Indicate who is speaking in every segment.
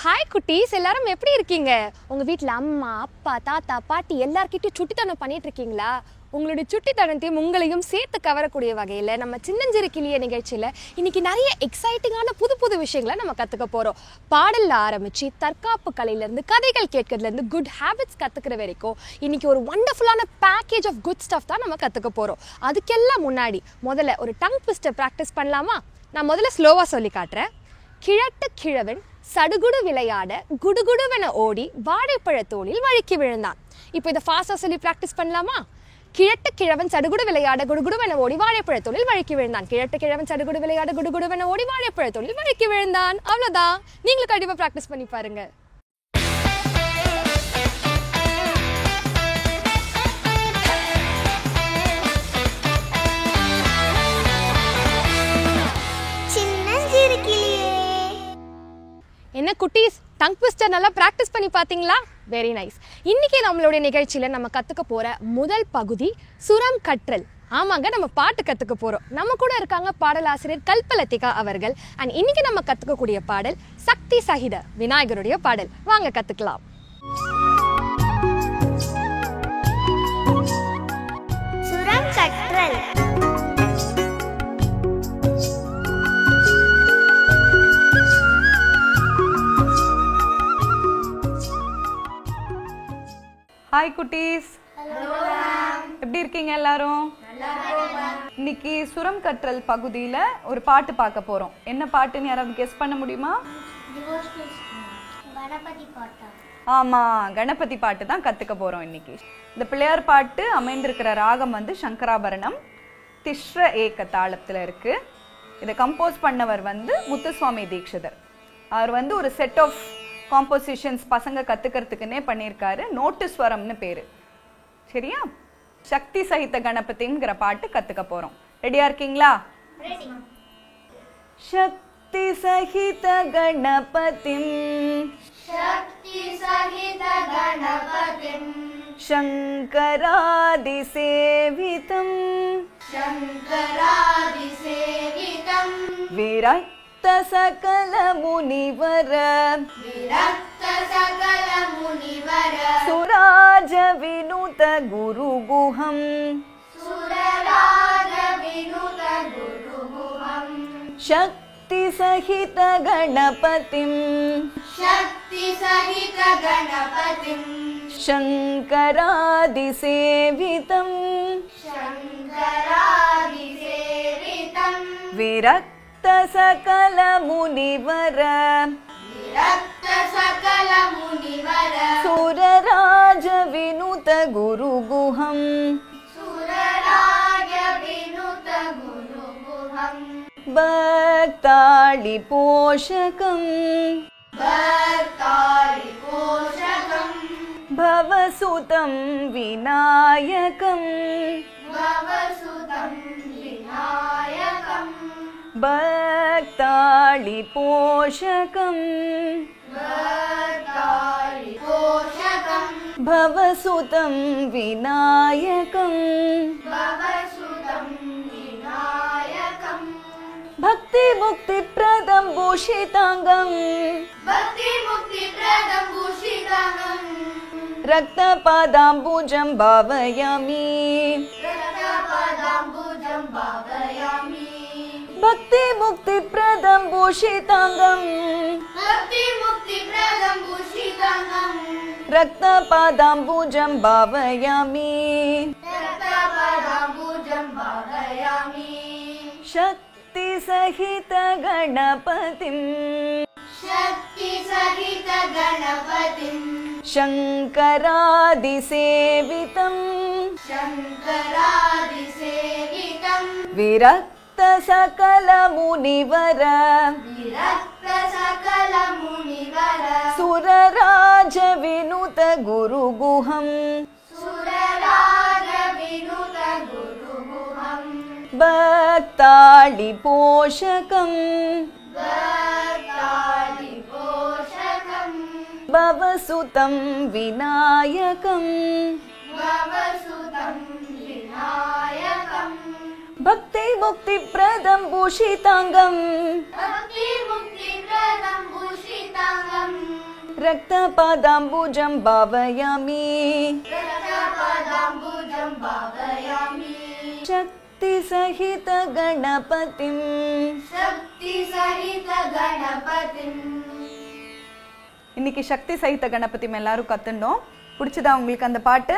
Speaker 1: Hi குட்டீஸ், எல்லாரும் எப்படி இருக்கீங்க? உங்கள் வீட்டில் அம்மா அப்பா தாத்தா பாட்டி எல்லார்கிட்டையும் சுட்டித்தனம் பண்ணிட்டு இருக்கீங்களா? உங்களுடைய சுட்டித்தனத்தையும் உங்களையும் சேர்த்து கவரக்கூடிய வகையில் நம்ம சின்னஞ்சிறு கிளிய நிகழ்ச்சியில் இன்னைக்கு நிறைய எக்ஸைட்டிங்கான புது புது விஷயங்களை நம்ம கற்றுக்க போகிறோம். பாடலில் ஆரம்பித்து தற்காப்பு கலையிலேருந்து கதைகள் கேட்கறதுலேருந்து குட் ஹேபிட்ஸ் கற்றுக்கிற வரைக்கும் இன்னைக்கு ஒரு வண்டர்ஃபுல்லான பேக்கேஜ் ஆஃப் குட் ஸ்டஃப் தான் நம்ம கற்றுக்க போகிறோம். அதுக்கெல்லாம் முன்னாடி முதல்ல ஒரு டங் ட்விஸ்டர் ப்ராக்டிஸ் பண்ணலாமா? நான் முதல்ல ஸ்லோவாக சொல்லி காட்டுறேன். கிழட்டு கிழவன் சடுகுடு விளையாட குடுகுடுவென ஓடி வாழைப்பழத்தோளில் வழுக்கி விழுந்தான். இப்போ இதை ஃபாஸ்டாக சொல்லி ப்ராக்டிஸ் பண்ணலாமா? கிழட்டு கிழவன் சடுகுடு விளையாட குடுகுடுவென ஓடி வாழைப்பழத்தோளில் வழுக்கி விழுந்தான். கிழட்டு கிழவன் சடுகுடு விளையாட குடுகுடுவென ஓடி வாழைப்பழத்தோளில் வழுக்கி விழுந்தான். அவ்வளோதான். நீங்களும் கண்டிப்பாக ப்ராக்டிஸ் பண்ணி பாருங்க. என்ன குட்டீஸ், டங் ட்விஸ்டர் நல்லா ப்ராக்டிஸ் பண்ணி பார்த்தீங்களா? Very nice. இன்னைக்கு நம்மளுடைய நிகழ்ச்சியில் நம்ம கற்றுக்க போகிற முதல் பகுதி சுரம் கற்றல். ஆமாங்க, நம்ம பாட்டு கற்றுக்க போகிறோம். நம்ம கூட இருக்காங்க பாடலாசிரியர் கல்பலதிகா அவர்கள். அண்ட் இன்னைக்கு நம்ம கற்றுக்கக்கூடிய பாடல் சக்தி சகித விநாயகருடைய பாடல். வாங்க கற்றுக்கலாம்.
Speaker 2: சுரம் கற்றல்.
Speaker 3: ஹாய் குட்டீஸ், எப்படி இருக்கீங்க எல்லாரும்? இன்னைக்கு சுரம் கற்றல் பகுதியில் ஒரு பாட்டு பார்க்க போகிறோம். என்ன பாட்டுன்னு யாராவது கெஸ் பண்ண முடியுமா? ஆமாம், கணபதி பாட்டு தான் கற்றுக்க போகிறோம் இன்னைக்கு. இந்த பிள்ளையார் பாட்டு அமைந்திருக்கிற ராகம் வந்து சங்கராபரணம், திஸ்ர ஏக தாளத்தில் இருக்குது. இதை கம்போஸ் பண்ணவர் வந்து முத்துசுவாமி தீக்ஷிதர். அவர் வந்து ஒரு செட் ஆஃப் காம்போசிஷன்ஸ் பசங்க கற்றுக்கிறதுக்குன்னே பண்ணியிருக்காரு. நோட்டு ஸ்வரம்னு பேர். சரியா? சக்தி சகித கணபதிங்கிற பாட்டு கற்றுக்க போகிறோம். ரெடியாக இருக்கீங்களா? சக்தி சகித கணபதிம் சக்தி சகித கணபதிம் சங்கராதி சேவிதம் சங்கராதி சேவிதம் விரக்த சகல முனிவர விரக்த சகல முனிவர சுராஜ வினுத குருகுஹம் சுரராஜ வினுத குருகுஹம் சக்தி சகித கணபதிம் சக்தி சகித கணபதிம் சங்கராதி சேவிதம் சங்கராதி சேவிதம் விரக்த சகல முனிவர விரக்த சகல முனிவர சுரராஜ வினுத குருகுஹம் சுரராஜ வினுத குருகுஹம் பக்தாளி போஷகம் பக்தாளி போஷகம் பவசுதம் விநாயகம் பவசுதம் விநாயகம் பக்தாளி போஷகம் பக்தாளி போஷகம் பவசுதம் விநாயகம் பவசுதம் விநாயகம் பக்தி முக்தி பிரதம் பூஷிதாங்கம் பக்தி முக்தி பிரதம் பூஷிதாங்கம் ரக்த பாதாம்புஜம் பாவயாமி ரக்த பாதாம்புஜம் பாவயாமி பக்தி முக்தி பிரதம் பூஷிதாங்கம் பக்தி முக்தி பிரதம் பூஷிதாங்கம் ரக்த பாதாம்புஜம் பாவயாமி ரக்த பாதாம்புஜம் பாவயாமி சக்தி சகித கணபதிம் சக்தி சகித கணபதிம் சங்கராதி சேவிதம் சங்கராதி சேவிதம் விரக்த சகல முனிவர விரக்த சகல முனிவர சுரராஜ வினுத குருகுஹம் சுரராஜ வினுத குருகுஹம் பக்தாளி போஷகம் பக்தாளி போஷகம் பவசுதம் விநாயகம் பவசுதம் விநாயகம் பக்தி முக்தி பிரதம் பூஷிதாங்கம் ரக்த பாதாம்பூஜம் பாவயாமி சக்தி சகித கணபதிம் இன்னைக்கு சக்தி சகித கணபதி எல்லாரும் கத்துண்டோம். பிடிச்சதா உங்களுக்கு அந்த பாட்டு?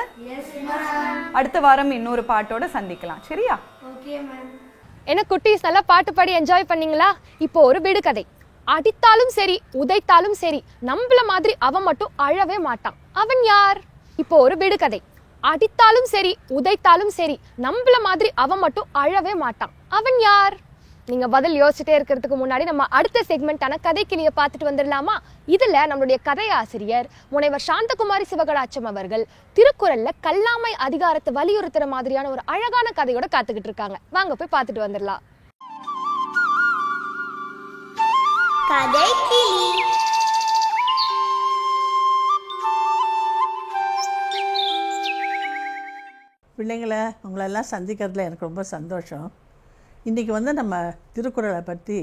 Speaker 3: அடுத்த வாரம் இன்னொரு பாட்டோட சந்திக்கலாம். சரியா?
Speaker 1: என்ன குட்டீஸ், நல்லா பாட்டு பாடி என்ஜாய் பண்ணீங்களா? இப்போ ஒரு விடுகதை. அடித்தாலும் சரி உதைத்தாலும் சரி நம்மள மாதிரி அவன் மட்டும் அழவே மாட்டான். அவன் யார்? இப்போ ஒரு விடுகதை. அடித்தாலும் சரி உதைத்தாலும் சரி நம்மள மாதிரி அவன் மட்டும் அழவே மாட்டான். அவன் யார்? நீங்க பதில் யோசிச்சுட்டே இருக்கிறதுக்கு முன்னாடி நம்ம அடுத்த செக்மெண்டான கதைக்கிளியை பார்த்துட்டு வந்துடலாமா? இதுல நம்மளுடைய கதையாசிரியர் முனைவர் சாந்தகுமாரி சிவகடாச்சம் அவர்கள் திருக்குறள்ல கல்லாமை அதிகாரத்தை வலியுறுத்துற மாதிரியான ஒரு அழகான கதையோட காத்துக்கிட்டு இருக்காங்க. வாங்க போய் பார்த்துட்டு வந்துடலாம்.
Speaker 2: கதைக்கிளி.
Speaker 4: பிள்ளைங்களை உங்களெல்லாம் சந்திக்கிறதுல எனக்கு ரொம்ப சந்தோஷம். இன்றைக்கி நம்ம திருக்குறளை பற்றி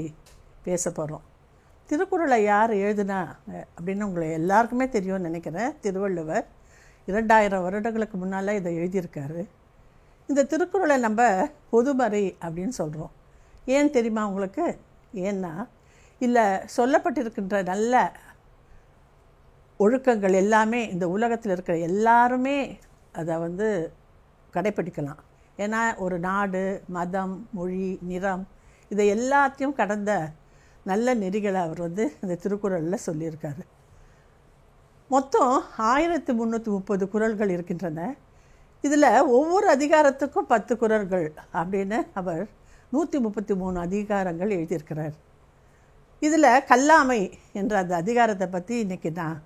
Speaker 4: பேச போகிறோம். திருக்குறளை யார் எழுதுனா அப்படின்னு உங்களை எல்லாருக்குமே தெரியும்னு நினைக்கிறேன். திருவள்ளுவர் 2000 வருடங்களுக்கு முன்னால் இதை எழுதியிருக்காரு. இந்த திருக்குறளை நம்ம பொதுமறை அப்படின்னு சொல்கிறோம். ஏன் தெரியுமா உங்களுக்கு? ஏன்னா இல்லை சொல்லப்பட்டிருக்கின்ற நல்ல ஒழுக்கங்கள் எல்லாமே இந்த உலகத்தில் இருக்கிற எல்லாருமே அதை கடைப்பிடிக்கலாம். ஏன்னா ஒரு நாடு, மதம், மொழி, நிறம் இதை எல்லாத்தையும் கடந்த நல்ல நெறிகளை அவர் இந்த திருக்குறளில் சொல்லியிருக்காரு. மொத்தம் 1330 குறள்கள் இருக்கின்றன. இதில் ஒவ்வொரு அதிகாரத்துக்கும் 10 குறள்கள் அப்படின்னு அவர் 133 அதிகாரங்கள் எழுதியிருக்கிறார். இதில் கல்லாமை என்ற அந்த அதிகாரத்தை பற்றி இன்றைக்கி நான்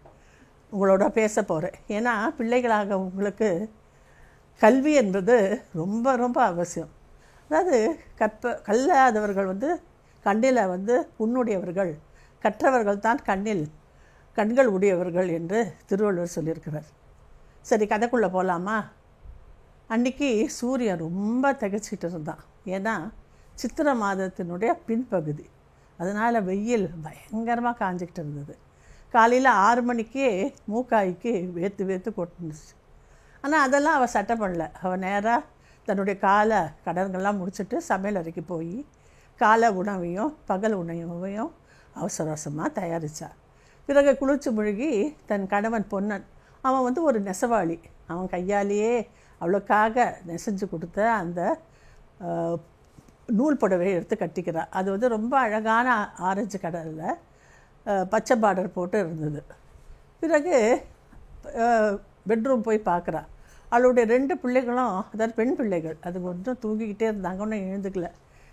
Speaker 4: உங்களோட பேச போகிறேன். ஏன்னா பிள்ளைகளாக உங்களுக்கு கல்வி என்பது ரொம்ப ரொம்ப அவசியம். அதாவது கல்லாதவர்கள் கண்ணில் புண்ணுடையவர்கள், கற்றவர்கள் தான் கண்கள் உடையவர்கள் என்று திருவள்ளுவர் சொல்லியிருக்கிறார். சரி, கதைக்குள்ளே போகலாமா? அன்றைக்கி சூரியன் ரொம்ப திகச்சிட்டு இருந்தான். ஏன்னா சித்திரை மாதத்தினுடைய பின்பகுதி, அதனால் வெயில் பயங்கரமாக காஞ்சிக்கிட்டு இருந்தது. காலையில் 6 மணிக்கே மூக்காய்க்கு வேர்த்து கொட்டுனுச்சு. ஆனால் அதெல்லாம் அவள் சட்டை பண்ணல. அவள் நேராக தன்னுடைய காலை கடன்கள்லாம் முடிச்சுட்டு சமையல் அறைக்கு போய் காலை உணவையும் பகல் உணவையும் அவசர அவசரமாக தயாரித்தாள். பிறகு குளிச்சு முழுகி தன் கணவன் பொன்னன், அவன் ஒரு நெசவாளி, அவன் கையாலேயே அவளுக்காக நெசஞ்சு கொடுத்த அந்த நூல் புடவையை எடுத்து கட்டிக்கிறாள். அது ரொம்ப அழகான ஆரஞ்சு கடலில் பச்சை பார்டர் போட்டு இருந்தது. பிறகு பெட்ரூம் போய் பார்க்குறா. அவளுடைய 2 பிள்ளைகளும், அதாவது பெண் பிள்ளைகள், அது கொஞ்சம் தூங்கிக்கிட்டே இருந்தாங்க, ஒன்றும் எழுந்துக்கல.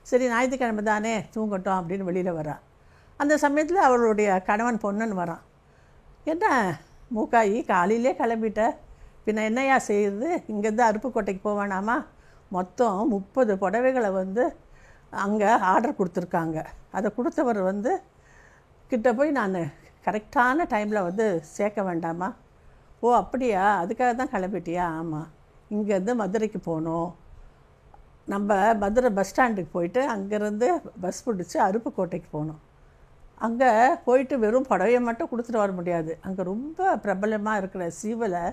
Speaker 4: சரி, ஞாயிற்றுக்கிழமை தானே தூங்கட்டும் அப்படின்னு வெளியில் வரா. அந்த சமயத்தில் அவளுடைய கணவன் பொன்னன் வரான். என்ன மூக்காயி, காலையிலே கிளம்பிட்ட, பின்ன என்னையா செய்யுது? இங்கேருந்து அருப்புக்கோட்டைக்கு போவானாமா? மொத்தம் 30 புடவைகளை அங்கே ஆர்டர் கொடுத்துருக்காங்க. அதை கொடுத்தவர் கிட்ட போய் நான் கரெக்டான டைமில் சேர்க்க வேண்டாமா? ஓ அப்படியா, அதுக்காக தான் கிளம்பிட்டியா? ஆமாம், இங்கேருந்து மதுரைக்கு போகணும். நம்ம மதுரை பஸ் ஸ்டாண்டுக்கு போயிட்டு அங்கேருந்து பஸ் பிடிச்சி அருப்புக்கோட்டைக்கு போகணும். அங்கே போயிட்டு வெறும் புடவையை மட்டும் கொடுத்துட்டு வர முடியாது. அங்கே ரொம்ப பிரபலமாக இருக்கிற சீவலை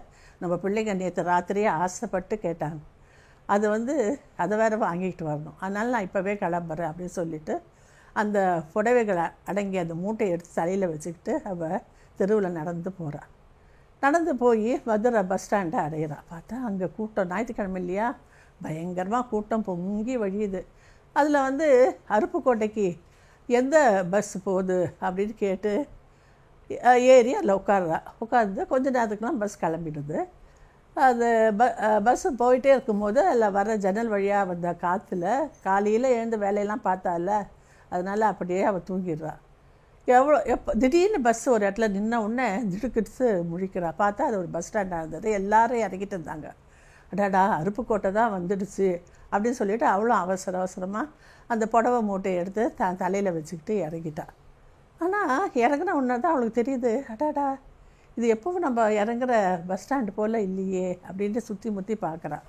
Speaker 4: நம்ம பிள்ளைங்க நேற்று ராத்திரியே ஆசைப்பட்டு கேட்டாங்க. அது அதை வேறு வாங்கிக்கிட்டு வரணும். அதனால் நான் இப்போவே கிளம்புறேன் அப்படின்னு சொல்லிவிட்டு அந்த புடவைகளை அடங்கி அந்த மூட்டையை எடுத்து தலையில் வச்சுக்கிட்டு அவள் தெருவில் நடந்து போகிறாள். நடந்து போய் மதுரை பஸ் ஸ்டாண்டை அடையிறா. பார்த்தா அங்கே கூட்டம், ஞாயிற்றுக்கிழமை இல்லையா, பயங்கரமாக கூட்டம் பொங்கி வழியுது. அதில் அருப்புக்கோட்டைக்கு எந்த பஸ் போகுது அப்படின்னு கேட்டு ஏறி அதில் உட்கார்ந்து கொஞ்ச நேரத்துக்குலாம் பஸ் கிளம்பிடுது. அது பஸ்ஸு போயிட்டே இருக்கும்போது அதில் வர ஜன்னல் வழியாக வந்த காற்றுல காலையில் எழுந்து வேலையெல்லாம் பார்த்தால, அதனால் அப்படியே அவள் தூங்கிடுறா. எப்போ திடீர்னு பஸ் ஒரு இடத்துல நின்ன உடனே திடுக்கிட்டு முழிக்கிறா. பார்த்தா அது ஒரு பஸ் ஸ்டாண்டாக இருந்தது. எல்லோரும் இறங்கிட்டு இருந்தாங்க. அடாடா, அருப்புக்கோட்டை தான் வந்துடுச்சு அப்படின்னு சொல்லிவிட்டு அவளும் அவசரமாக அந்த புடவை மூட்டையை எடுத்து தான் தலையில் வச்சுக்கிட்டு இறங்கிட்டா. ஆனால் இறங்கின உடனே தான் அவளுக்கு தெரியுது, அடாடா இது எப்பவும் நம்ம இறங்குற பஸ் ஸ்டாண்டு போல் இல்லையே அப்படின்ட்டு சுற்றி முற்றி பார்க்குறான்.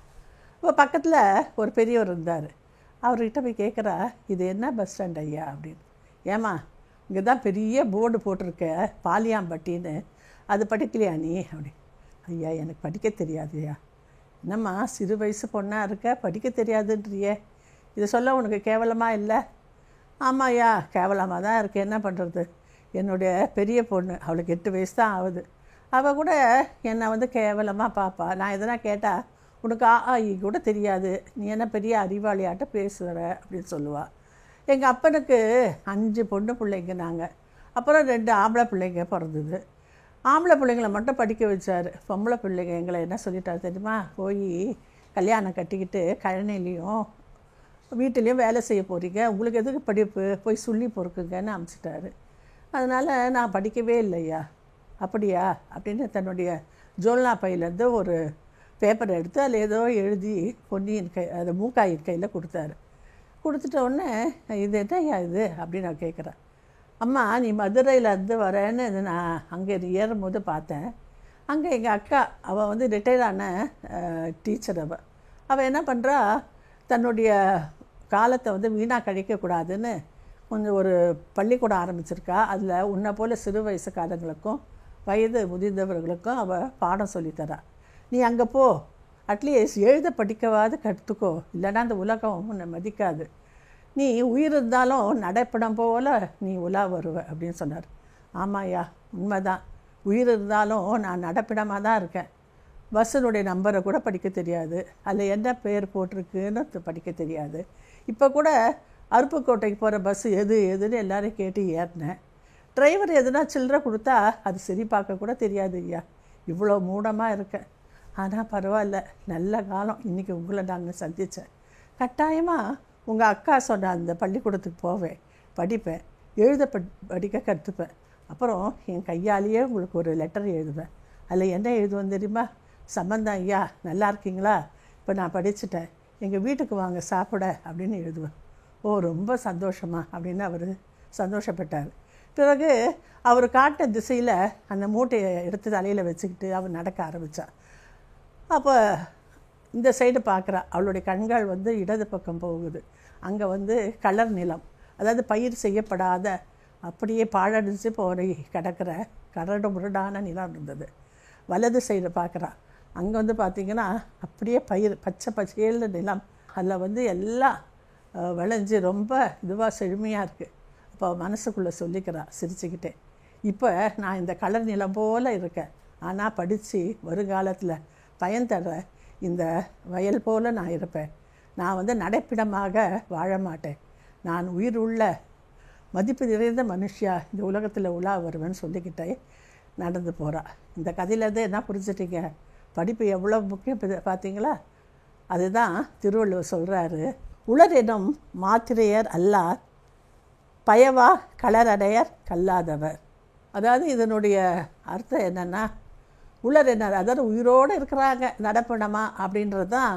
Speaker 4: இப்போ பக்கத்தில் ஒரு பெரியவர் இருந்தார். அவர்கிட்ட போய் கேட்குறா, இது என்ன பஸ் ஸ்டாண்ட் ஐயா அப்படின்னு. ஏம்மா இங்கே தான் பெரிய போர்டு போட்டிருக்க பாலியாம்பட்டின்னு, அது படிக்கலையா நீ அப்படி. ஐயா எனக்கு படிக்க தெரியாதுயா. என்னம்மா சிறு வயசு பொண்ணாக இருக்க, படிக்க தெரியாதுன்றியே, இதை சொல்ல உனக்கு கேவலமாக இல்லை? ஆமாய்யா கேவலமாக தான் இருக்குது, என்ன பண்ணுறது. என்னுடைய பெரிய பொண்ணு, அவளுக்கு 8 வயசு தான் ஆகுது, அவள் கூட என்னை வந்து கேவலமாக பாப்பா. நான் எதனா கேட்டால் உனக்கு ஆஇ கூட தெரியாது, நீ என்ன பெரிய அறிவாளியாட்ட பேசுகிற அப்படின்னு சொல்லுவாள். எங்கள் அப்பனுக்கு 5 பொண்ணு பிள்ளைங்க நாங்கள், அப்புறம் 2 ஆம்பளை பிள்ளைங்க பிறந்தது. ஆம்பளை பிள்ளைங்களை மட்டும் படிக்க வச்சார். பொம்பளை பிள்ளைங்க எங்களை என்ன சொல்லிட்டாரு தெரியுமா, போய் கல்யாணம் கட்டிக்கிட்டு கழனிலையும் வீட்டிலையும் வேலை செய்ய போகிறீங்க, உங்களுக்கு எதுக்கு படிப்பு, போய் சொல்லி பொறுக்குங்கன்னு அனுப்பிச்சிட்டாரு. அதனால் நான் படிக்கவே இல்லையா. அப்படியா அப்படின்னு தன்னுடைய ஜோல்னா பையிலேருந்து ஒரு பேப்பரை எடுத்து அதில் ஏதோ எழுதி பொன்னியின் அது மூக்காயின் கையில் கொடுத்தாரு. கொடுத்துட்ட உடனே இது என்னய்யா இது அப்படின்னு நான் கேட்குறேன். அம்மா நீ மதுரையிலேருந்து வரேன்னு நான் அங்கே ஏறும்போது பார்த்தேன். அங்கே எங்கள் அக்கா, அவள் வந்து ரிட்டையர் ஆன டீச்சர். அவள் என்ன பண்ணுறா, தன்னுடைய காலத்தை வந்து வீணாக கழிக்கக்கூடாதுன்னு கொஞ்சம் ஒரு பள்ளிக்கூடம் ஆரம்பிச்சிருக்கா. அதில் உன்னை போல் சிறு வயசுக்காரங்களுக்கும் வயது முதிர்ந்தவர்களுக்கும் அவள் பாடம் சொல்லித்தரா. நீ அங்கே போ, அட்லீஸ்ட் எழுத படிக்கவாது கற்றுக்கோ, இல்லைன்னா அந்த உலகம் உன்னை மதிக்காது. நீ உயிர் இருந்தாலும் நடைப்படம் போல் நீ உலா வருவ அப்படின்னு சொன்னார். ஆமாய்யா உண்மைதான், உயிர் இருந்தாலும் நான் நடப்பிடமாக தான் இருக்கேன். பஸ்ஸினுடைய நம்பரை கூட படிக்க தெரியாது, அதில் என்ன பேர் போட்டிருக்குன்னு படிக்க தெரியாது. இப்போ கூட அருப்புக்கோட்டைக்கு போகிற பஸ்ஸு எதுன்னு எல்லோரும் கேட்டு ஏறினேன். டிரைவர் எதுனா சில்லறை கொடுத்தா அது சரி பார்க்க கூட தெரியாது ஐயா. இவ்வளோ மூடமாக இருக்கேன். ஆனால் பரவாயில்ல, நல்ல காலம் இன்றைக்கி உங்களை நான் சந்தித்தேன். கட்டாயமாக உங்கள் அக்கா சொன்ன அந்த பள்ளிக்கூடத்துக்கு போவேன், படிப்பேன், எழுத படிக்க கற்றுப்பேன். அப்புறம் என் கையாலேயே உங்களுக்கு ஒரு லெட்டர் எழுதுவேன். அதில் என்ன எழுதுவேன் தெரியுமா, சம்பந்தம் ஐயா நல்லா இருக்கீங்களா, இப்போ நான் படிச்சுட்டேன், எங்கள் வீட்டுக்கு வாங்க சாப்பிட அப்படின்னு எழுதுவேன். ஓ ரொம்ப சந்தோஷமா அப்படின்னு அவர் சந்தோஷப்பட்டார். பிறகு அவர் காட்ட திசையில் அந்த மூட்டையை எடுத்து தலையில் வச்சுக்கிட்டு அவர் நடக்க ஆரம்பித்தார். அப்போ இந்த சைடு பார்க்குறா, அவளுடைய கண்கள் வந்து இடது பக்கம் போகுது. அங்கே வந்து கலர் நிலம், அதாவது பயிர் செய்யப்படாத அப்படியே பாழடிச்சு போய் கிடக்கிற கரடு முரடான நிலம் இருந்தது. வலது சைடு பார்க்குறா, அங்கே வந்து பார்த்திங்கன்னா அப்படியே பயிர் பச்சை பச்சையேழு நிலம், அதில் வந்து எல்லாம் விளைஞ்சி ரொம்ப இதுவாக செழுமையாக இருக்குது. அப்போ மனசுக்குள்ளே சொல்லிக்கிறா சிரிச்சுக்கிட்டே, இப்போ நான் இந்த கலர் நிலம் போல் இருக்கேன், ஆனால் படித்து வருங்காலத்தில் பயன் தர இந்த வயல் போல் நான் இருப்பேன். நான் வந்து நடைப்பிடமாக வாழ மாட்டேன், நான் உயிர் உள்ள மதிப்பு நிறைந்த மனுஷியா இந்த உலகத்தில் உலா வருவேன்னு சொல்லிக்கிட்டே நடந்து போகிறா. இந்த கதையிலேருந்து என்ன புரிஞ்சிட்டிங்க, படிப்பு எவ்வளோ முக்கியம் பார்த்தீங்களா? அதுதான் திருவள்ளுவர் சொல்கிறாரு, உளரெனும் மாத்திரையர் அல்லார் பயவா களரடையர் கல்லாதவர். அதாவது இதனுடைய அர்த்தம் என்னென்னா, உலர் என்ன, அதாவது உயிரோடு இருக்கிறாங்க நடப்பிடமா அப்படின்றது தான்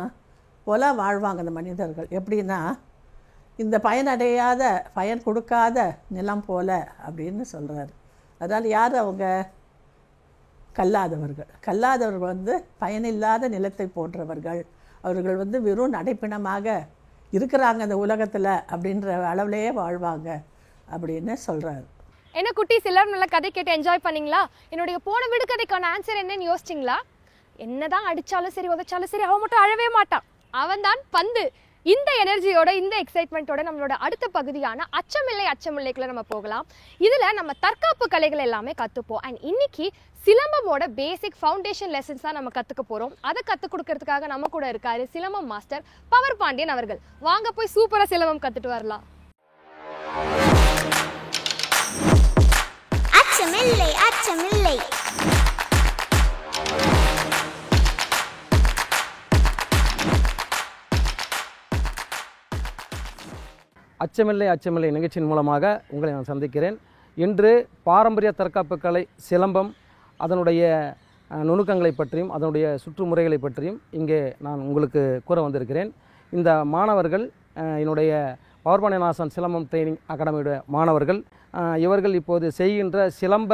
Speaker 4: போல வாழ்வாங்க அந்த மனிதர்கள். எப்படின்னா இந்த பயனடையாத பயன் கொடுக்காத நிலம் போல அப்படின்னு சொல்கிறாரு. அதனால் யார் அவங்க, கல்லாதவர்கள். கல்லாதவர்கள் வந்து பயனில்லாத நிலத்தை போன்றவர்கள். அவர்கள் வந்து வெறும் நடைப்பிணமாக இருக்கிறாங்க அந்த உலகத்தில் அப்படின்ற அளவுலேயே வாழ்வாங்க அப்படின்னு சொல்கிறாரு.
Speaker 1: என்ன குட்டீஸ், எல்லாரும் நல்லா கதை கேட்டு என்ஜாய் பண்ணீங்களா? என்னுடைய போன விடுகதைக்கான ஆன்சர் என்னன்னு யோசிச்சிங்களா? என்னதான் அடிச்சாலும் சரி உதச்சாலும் சரி அவன் மட்டும் அழவே மாட்டான், அவன் தான் பந்து. இந்த எனர்ஜியோட இந்த எக்ஸைட்மெண்ட்டோட நம்மளோட அடுத்த பகுதியான அச்சமில்லை அச்சமில்லைக்குள்ள நம்ம போகலாம். இதில் நம்ம தற்காப்பு கலைகள் எல்லாமே கற்றுப்போம். அண்ட் இன்னைக்கு சிலம்பமோட பேசிக் ஃபவுண்டேஷன் லெசன்ஸ் தான் நம்ம கற்றுக்க போகிறோம். அதை கற்றுக் கொடுக்கறதுக்காக நம்ம கூட இருக்காரு சிலம்பம் மாஸ்டர் பவர் பாண்டியன் அவர்கள். வாங்க போய் சூப்பராக சிலம்பம் கற்றுட்டு வரலாம்.
Speaker 2: அச்சமில்லை அச்சமில்லை.
Speaker 5: அச்சமில்லை அச்சமில்லை நிகழ்ச்சியின் மூலமாக உங்களை நான் சந்திக்கிறேன். இன்று பாரம்பரிய தற்காப்பு கலை சிலம்பம், அதனுடைய நுணுக்கங்களை பற்றியும் அதனுடைய சுற்றுமுறைகளை பற்றியும் இங்கே நான் உங்களுக்கு கூற வந்திருக்கிறேன். இந்த மாணவர்கள் என்னுடைய பவர் பாண்டியன் சிலம்பம் ட்ரைனிங் அகாடமியுடைய மாணவர்கள். இவர்கள் இப்போது செய்கின்ற சிலம்ப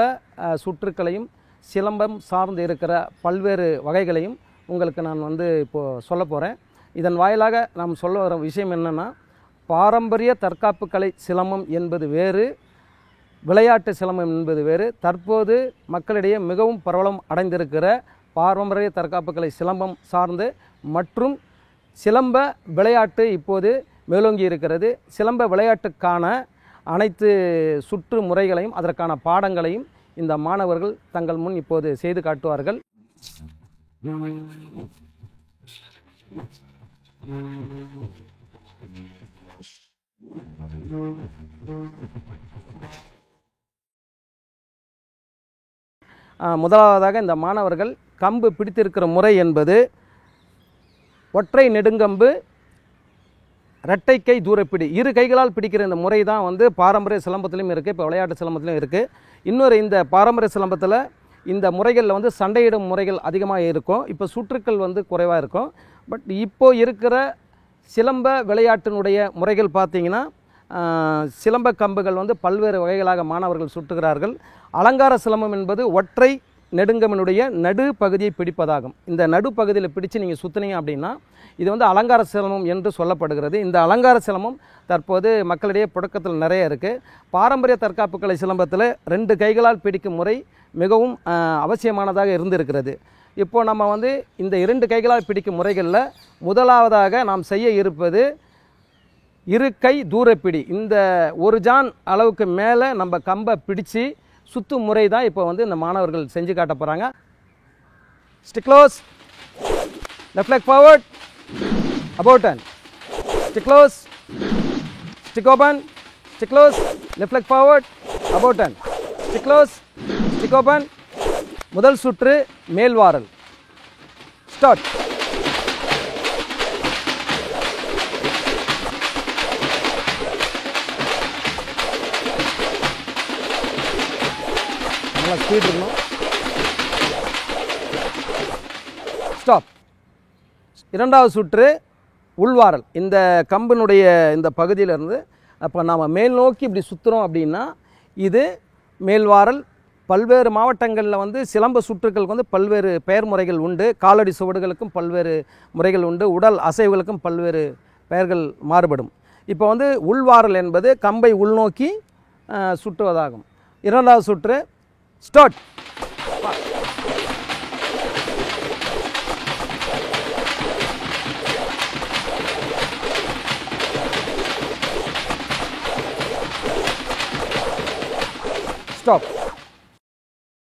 Speaker 5: சுற்றுக்களையும் சிலம்பம் சார்ந்து இருக்கிற பல்வேறு வகைகளையும் உங்களுக்கு நான் வந்து இப்போது சொல்ல போகிறேன். இதன் வாயிலாக நாம் சொல்ல வர விஷயம் என்னென்னா, பாரம்பரிய தற்காப்பு கலை சிலம்பம் என்பது வேறு, விளையாட்டு சிலம்பம் என்பது வேறு. தற்போது மக்களிடையே மிகவும் பிரபலம் அடைந்திருக்கிற பாரம்பரிய தற்காப்பு கலை சிலம்பம் சார்ந்து மற்றும் சிலம்ப விளையாட்டு இப்போது மேலோங்கி இருக்கிறது. சிலம்ப விளையாட்டுக்கான அனைத்து சுற்று முறைகளையும் அதற்கான பாடங்களையும் இந்த மாணவர்கள் தங்கள் முன் இப்போது செய்து காட்டுவார்கள். முதலாவதாக இந்த மாணவர்கள் கம்பு பிடித்திருக்கிற முறை என்பது ஒற்றை நெடுங்கம்பு, இரட்டை கை தூரப்பிடி, இரு கைகளால் பிடிக்கிற இந்த முறை தான் வந்து பாரம்பரிய சிலம்பத்திலையும் இருக்குது, இப்போ விளையாட்டு சிலம்பத்திலையும் இருக்குது. இன்னொரு இந்த பாரம்பரிய சிலம்பத்தில் இந்த முறைகளில் வந்து சண்டையிடும் முறைகள் அதிகமாக இருக்கும். இப்போ சுற்றுக்கள் வந்து குறைவாக இருக்கும். பட் இப்போது இருக்கிற சிலம்ப விளையாட்டினுடைய முறைகள் பார்த்திங்கன்னா சிலம்ப கம்புகள் வந்து பல்வேறு வகைகளாக மாணவர்கள் சுட்டுகிறார்கள். அலங்கார சிலம்பம் என்பது ஒற்றை நெடுங்கமினுடைய நடு பகுதியை பிடிப்பதாகும். இந்த நடுப்பகுதியில் பிடிச்சு நீங்கள் சுற்றுனீங்க அப்படின்னா இது வந்து அலங்கார சிலம்பம் என்று சொல்லப்படுகிறது. இந்த அலங்கார சிலம்பம் தற்போது மக்களிடையே புழக்கத்தில் நிறைய இருக்குது. பாரம்பரிய தற்காப்பு கலை சிலம்பத்தில் 2 கைகளால் பிடிக்கும் முறை மிகவும் அவசியமானதாக இருந்திருக்கிறது. இப்போது நம்ம வந்து இந்த 2 கைகளால் பிடிக்கும் முறைகளில் முதலாவதாக நாம் செய்ய இருப்பது இரு கை தூரப்பிடி. இந்த ஒரு ஜான் அளவுக்கு மேலே நம்ம கம்பை பிடிச்சு சுத்து முறை தான் இப்போ வந்து இந்த மாணவர்கள் செஞ்சு காட்ட போகிறாங்க. Stick close, left leg forward, about turn, stick close, stick open, stick close, left leg forward, about turn, stick close, stick open. முதல் சுற்று மேல்வாரல். ஸ்டார்ட். நல்லா ஸ்பீட் இருக்கணும். ஸ்டாப். இரண்டாவது சுற்று உள்வாரல். இந்த கம்பினுடைய இந்த பகுதியிலிருந்து அப்போ நாம் மேல் நோக்கி இப்படி சுற்றுறோம் அப்படின்னா இது மேல்வாரல். பல்வேறு மாவட்டங்களில் வந்து சிலம்ப சுற்றுக்களுக்கு வந்து பல்வேறு பெயர் முறைகள் உண்டு. காலடி சுவடுகளுக்கும் பல்வேறு முறைகள் உண்டு. உடல் அசைவுகளுக்கும் பல்வேறு பெயர்கள் மாறுபடும். இப்போ வந்து உள்வாரல் என்பது கம்பை உள்நோக்கி சுற்றுவதாகும். இரண்டாவது சுற்று ஸ்டார்ட். ஸ்டாப்.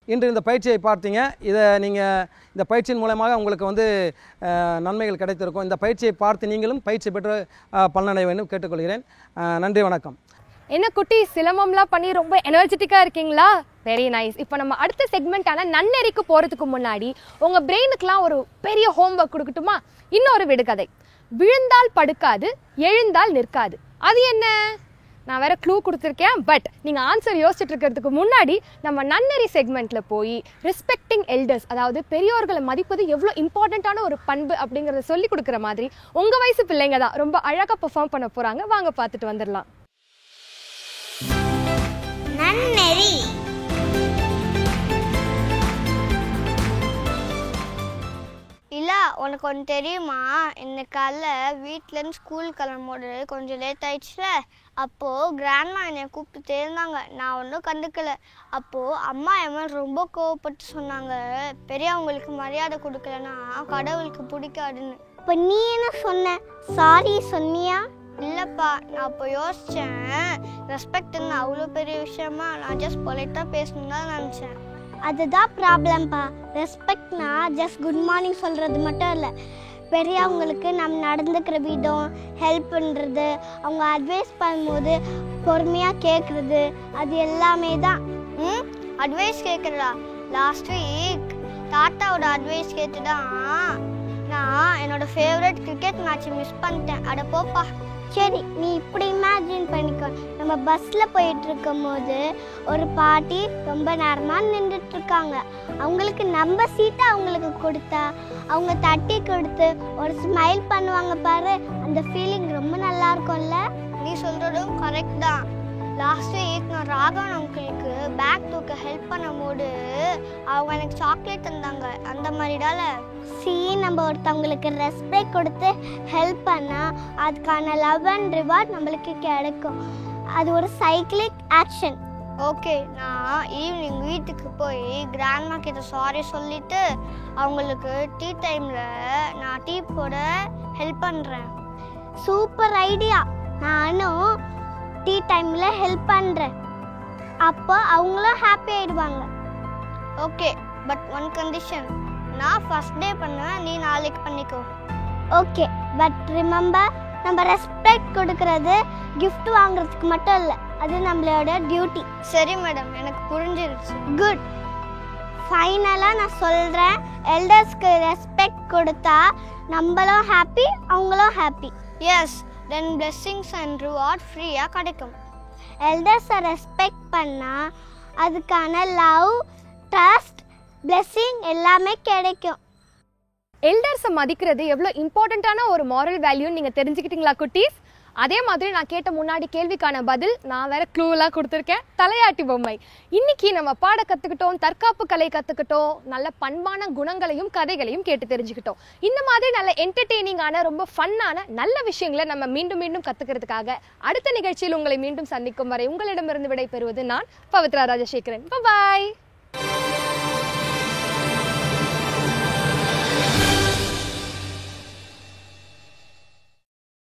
Speaker 5: இன்று இந்த பயிற்சியை பார்த்தீங்க. இதை நீங்கள் இந்த பயிற்சியின் மூலமாக உங்களுக்கு வந்து நன்மைகள் கிடைத்திருக்கும். இந்த பயிற்சியை பார்த்து நீங்களும் பயிற்சி பெற்று பலனடைய வேண்டும் கேட்டுக்கொள்கிறேன். நன்றி, வணக்கம்.
Speaker 1: என்ன குட்டி, சிலம்பம்லாம் பண்ணி ரொம்ப எனர்ஜெட்டிக்காக இருக்கீங்களா? Very nice. இப்போ நம்ம அடுத்த செக்மெண்ட்டான நன்னெறிக்கு போகிறதுக்கு முன்னாடி உங்கள் பிரெயினுக்கெலாம் ஒரு பெரிய ஹோம்ஒர்க் கொடுக்கட்டுமா? இன்னொரு விடுகதை. விழுந்தால் படுக்காது, எழுந்தால் நிற்காது, அது என்ன? நான் வேற க்ளூ கொடுத்துருக்கேன். பட் நீங்கள் ஆன்சர் யோசிச்சுட்டு இருக்கிறதுக்கு முன்னாடி நம்ம நன்னெறி செக்மெண்ட்டில் போய் ரெஸ்பெக்டிங் எல்டர்ஸ், அதாவது பெரியோர்களை மதிப்பது எவ்வளோ இம்பார்ட்டண்ட்டான ஒரு பண்பு அப்படிங்கிறத சொல்லி கொடுக்குற மாதிரி உங்கள் வயசு பிள்ளைங்க தான் ரொம்ப அழகாக பெர்ஃபார்ம் பண்ண போகிறாங்க. வாங்க பார்த்துட்டு வந்துடலாம்.
Speaker 2: நன்னெறி. இல்ல, உனக்கு ஒன்று தெரியுமா? இன்னைக்கு காலைல வீட்டிலேருந்து ஸ்கூல் கிளம்போது கொஞ்சம் லேட் ஆயிடுச்சுல. அப்போது கிராண்ட்மா என்னை கூப்பிட்டுட்டே இருந்தாங்க. நான் ஒன்றும் கண்டுக்கல. அப்போது அம்மா என் ரொம்ப கோவப்பட்டு சொன்னாங்க, பெரியவங்களுக்கு மரியாதை கொடுக்கலன்னா கடவுளுக்கு பிடிக்காதுன்னு. இப்போ நீ என்ன சொன்ன? சாரி சொன்னியா? இல்லைப்பா, நான் அப்போ யோசித்தேன், ரெஸ்பெக்ட்னு அவ்வளோ பெரிய விஷயமா? நான் ஜஸ்ட் பொலைட்டாக பேசணுன்னு தான் நினச்சேன். அதுதான் ப்ராப்ளம்ப்பா. ரெஸ்பெக்ட்னா ஜஸ்ட் குட் மார்னிங் சொல்கிறது மட்டும் இல்லை. பெரியவங்களுக்கு நம்ம நடந்துக்கிற விதம், ஹெல்ப் பண்ணுறது, அவங்க அட்வைஸ் பண்ணும்போது பொறுமையாக கேட்குறது, அது எல்லாமே தான். அட்வைஸ் கேட்குறதா? லாஸ்ட் வீக் தாத்தாவோட அட்வைஸ் கேட்டு தான் நான் என்னோடய ஃபேவரட் கிரிக்கெட் மேட்ச்சை மிஸ் பண்ணிட்டேன். அட போப்பா. சரி, நீ இப்படி இமேஜின் பண்ணிக்கோ. நம்ம பஸ்ஸில் போயிட்டுருக்கும் போது ஒரு பாட்டி ரொம்ப நேரமாக நின்றுட்டுருக்காங்க. அவங்களுக்கு நம்ம சீட்டை அவங்களுக்கு கொடுத்தா அவங்க தட்டி கொடுத்து ஒரு ஸ்மைல் பண்ணுவாங்க பாரு, அந்த ஃபீலிங் ரொம்ப நல்லா இருக்கும்ல. நீ சொல்கிறதும் கரெக்ட் தான். லாஸ்ட் வீக் நான் ராகவன் அங்கிளுக்கு பேக் தூக்க ஹெல்ப் பண்ணும்போது அவங்க எனக்கு சாக்லேட் தந்தாங்க. அந்த மாதிரிடால நம்ம ஒருத்தவங்களுக்கு ரெஸ்பெக்ட் கொடுத்து ஹெல்ப் பண்ணால் அதுக்கான லவ் அண்ட் ரிவார்ட் நம்மளுக்கு கிடைக்கும். அது ஒரு சைக்கிளிக் ஆக்ஷன். ஓகே, நான் ஈவினிங் வீட்டுக்கு போய் கிராண்ட்மா கிட்ட சாரி சொல்லிட்டு அவங்களுக்கு டீ டைமில் நான் டீ போட ஹெல்ப் பண்ணுறேன். Super idea. நானும் டீ டைமில் ஹெல்ப் பண்ணுறேன். அப்போ அவங்களும் ஹாப்பி ஆயிடுவாங்க. Okay, but one condition. நான் ஃபர்ஸ்ட் டே பண்ணுவேன், நீ நாளைக்கு பண்ணிக்கோ. ஓகே, பட் ரிமெம்பர், நம்ம ரெஸ்பெக்ட் கொடுக்கறது gift வாங்குறதுக்கு மட்டும் இல்லை, அது நம்மளோட டியூட்டி. சரி மேடம், எனக்கு புரிஞ்சிருச்சு. குட். ஃபைனலாக நான் சொல்கிறேன், எல்டர்ஸ்க்கு ரெஸ்பெக்ட் கொடுத்தா நம்மளும் ஹாப்பி, அவங்களும் happy. Yes, then blessings and reward ஃப்ரீயாக கிடைக்கும். எல்டர்ஸை ரெஸ்பெக்ட் பண்ணால் அதுக்கான லவ், ட்ரஸ்ட், பிளெஸ்ஸிங் எல்லாமே கிடைக்கும்.
Speaker 1: எல்டர்ஸை மதிக்கிறது எவ்வளோ இம்பார்ட்டண்ட்டான ஒரு மாரல் வேல்யூன்னு நீங்கள் தெரிஞ்சுக்கிட்டீங்களா குட்டீஸ்? அதே மாதிரி நான் கேட்ட முன்னாடி கேள்விக்கான பதில் நான் வேற க்ளூவெலாம் கொடுத்துருக்கேன். தலையாட்டி பொம்மை. இன்னைக்கு நம்ம பாட கற்றுக்கிட்டோம், தற்காப்பு கலை கற்றுக்கிட்டோம், நல்ல பண்பான குணங்களையும் கதைகளையும் கேட்டு தெரிஞ்சுக்கிட்டோம். இந்த மாதிரி நல்ல என்டர்டெய்னிங்கான, ரொம்ப ஃபன்னான நல்ல விஷயங்களை நம்ம மீண்டும் மீண்டும் கற்றுக்கிறதுக்காக அடுத்த நிகழ்ச்சியில் உங்களை மீண்டும் சந்திக்கும் வரை உங்களிடமிருந்து விடை பெறுவது நான் பவித்ரா ராஜசேகரன். பாய்.